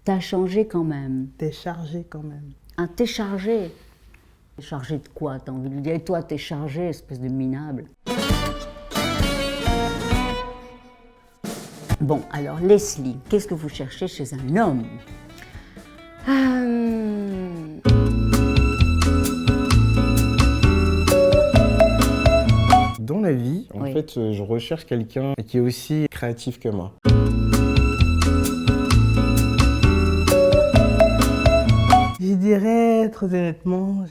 T'as changé quand même. T'es chargé quand même. Un t'es chargé. Chargé de quoi? T'as envie de lui dire, et toi t'es chargé, espèce de minable. Bon, alors Leslie, qu'est-ce que vous cherchez chez un homme? Dans la vie, en Oui. fait, je recherche quelqu'un qui est aussi créatif que moi. Je dirais, très honnêtement,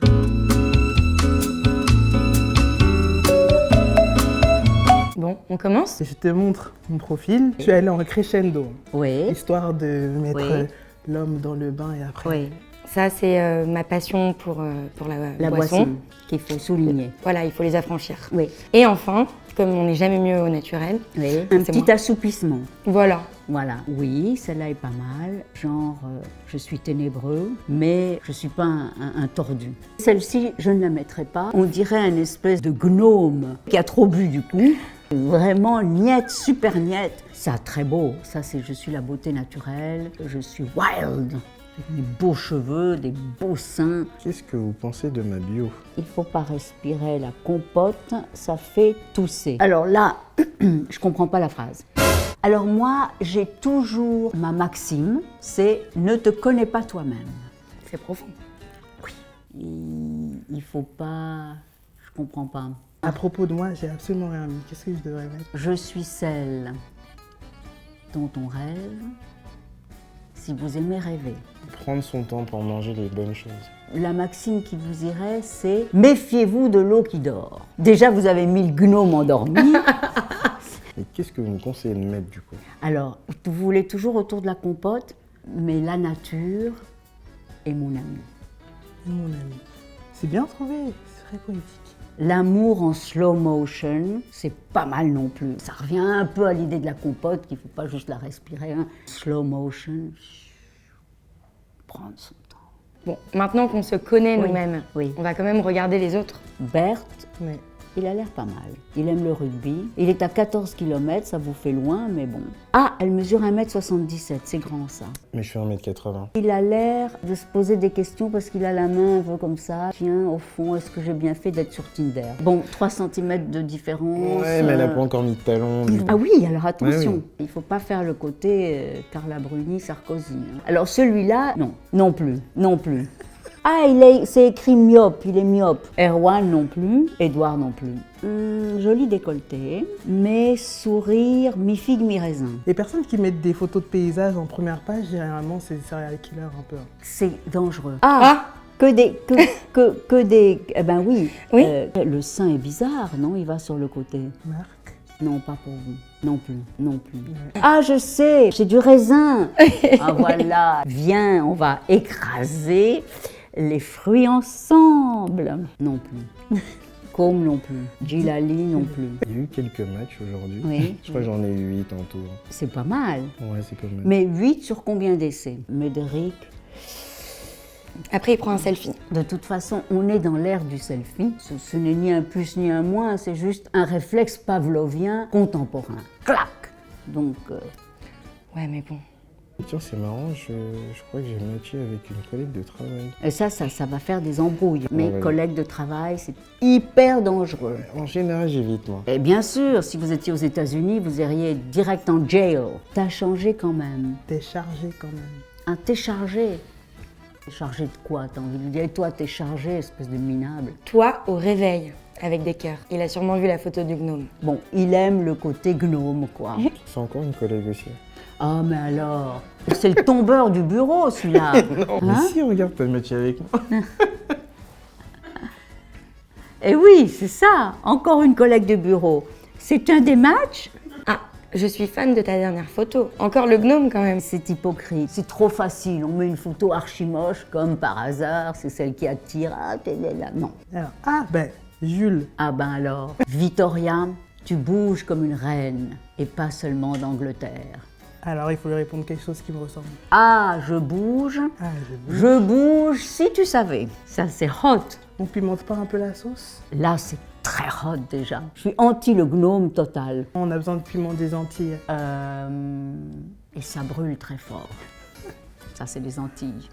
Bon, on commence? je te montre mon profil. Je suis allée en crescendo, Oui, histoire de mettre Oui. l'homme dans le bain et après. oui. Ça, c'est ma passion pour la La boisson qu'il faut souligner. Voilà, il faut les affranchir. Oui, Et enfin, comme on n'est jamais mieux au naturel, oui. Un C'est petit moi. assoupissement. voilà. Voilà, oui, celle-là est pas mal. Genre, je suis ténébreux, mais je suis pas un tordu. Celle-ci, je ne la mettrai pas. On dirait un espèce de gnome qui a trop bu du coup. Vraiment niette, super niette. Ça, très beau. Ça, c'est je suis la beauté naturelle. Je suis wild. Avec des beaux cheveux, des beaux seins. Qu'est-ce que vous pensez de ma bio? Il faut pas respirer la compote, ça fait tousser. Alors là, je comprends pas la phrase. Alors moi, j'ai toujours ma maxime, c'est ne te connais pas toi-même. C'est profond. Il faut pas, je comprends pas. À propos de moi, j'ai absolument rien mis. Qu'est-ce que je devrais mettre? Je suis celle dont on rêve. Si vous aimez rêver. Prendre son temps pour manger les bonnes choses. La maxime qui vous irait, c'est méfiez-vous de l'eau qui dort. Déjà, vous avez mis le gnome endormi. Et qu'est-ce que vous me conseillez de mettre du coup? Alors, vous voulez toujours autour de la compote, mais la nature est mon ami. Mon ami. C'est bien trouvé, c'est très poétique. L'amour en slow motion, c'est pas mal non plus. Ça revient un peu à l'idée de la compote, qu'il ne faut pas juste la respirer. Hein. Slow motion, prendre son temps. Bon, maintenant qu'on se connaît Oui, nous-mêmes, oui. on va quand même regarder les autres. Berthe, Mais il a l'air pas mal. Il aime le rugby. Il est à 14 km, ça vous fait loin, mais bon. Ah, elle mesure 1,77 m, c'est grand ça. Mais je fais 1m80. Il a l'air de se poser des questions parce qu'il a la main un peu comme ça. Tiens, au fond, est-ce que j'ai bien fait d'être sur Tinder? Bon, 3 cm de différence. Ouais, mais elle a pas encore mis de talons. du coup. Ah oui, alors attention, Ouais, oui. il ne faut pas faire le côté Carla Bruni, Sarkozy. Hein. Alors celui-là, non, non plus, non plus. Ah, c'est écrit myope, il est myope. Erwan non plus, Edouard non plus. Joli décolleté, mais sourire mi-figue, mi-raisin. les personnes qui mettent des photos de paysages en première page, généralement, c'est des serial killers un peu. C'est dangereux. Ah, Que des... Eh ben oui, Oui. Le sein est bizarre, non? Il va sur le côté. Marc. Non, pas pour vous. Non plus, non plus. Ah, je sais, j'ai du raisin. Ah, voilà. Viens, on va écraser les fruits ensemble. Non plus. Côme non plus. Gilali non plus. Il y a eu quelques matchs aujourd'hui. Oui. Je crois que j'en ai eu 8 en tout. C'est pas mal. Ouais, c'est pas mal. Mais 8 sur combien d'essais? Médéric, après il prend un selfie. de toute façon, on est dans l'ère du selfie. Ce n'est ni un plus ni un moins, c'est juste un réflexe pavlovien contemporain. Clac! Donc, Ouais, mais bon. Tiens, c'est marrant, je crois que j'ai matché avec une collègue de travail. et ça va faire des embrouilles. Mes Ouais. collègues de travail, c'est hyper dangereux. En général, j'évite, moi. Et bien sûr, si vous étiez aux États-Unis, vous iriez direct en jail. T'as changé quand même. T'es chargé quand même. Un t'es chargé. T'es chargé de quoi? T'as envie de lui dire, et toi, t'es chargé, espèce de minable. Toi, au réveil, avec des cœurs. Il a sûrement vu la photo du gnome. Bon, il aime le côté gnome, quoi. C'est encore une collègue aussi. Ah, mais alors, c'est le tombeur du bureau, celui-là. Mais si, regarde, t'as matché avec moi. Et oui, c'est ça, encore une collègue de bureau. C'est un des matchs? Ah, je suis fan de ta dernière photo. Encore le gnome quand même. C'est hypocrite, c'est trop facile. On met une photo archi moche, comme par hasard, c'est celle qui attire. Ah, t'es là. Non. Alors, Jules. Ah ben alors, Victoria, tu bouges comme une reine, et pas seulement d'Angleterre. Alors, il faut lui répondre quelque chose qui me ressemble. Ah, je bouge, Ah, je je bouge, si tu savais. Ça, c'est hot. On pimente pas un peu la sauce? Là, c'est très hot déjà. Je suis anti le gnome total. On a besoin de piment des Antilles. Et ça brûle très fort. Ça, c'est les Antilles.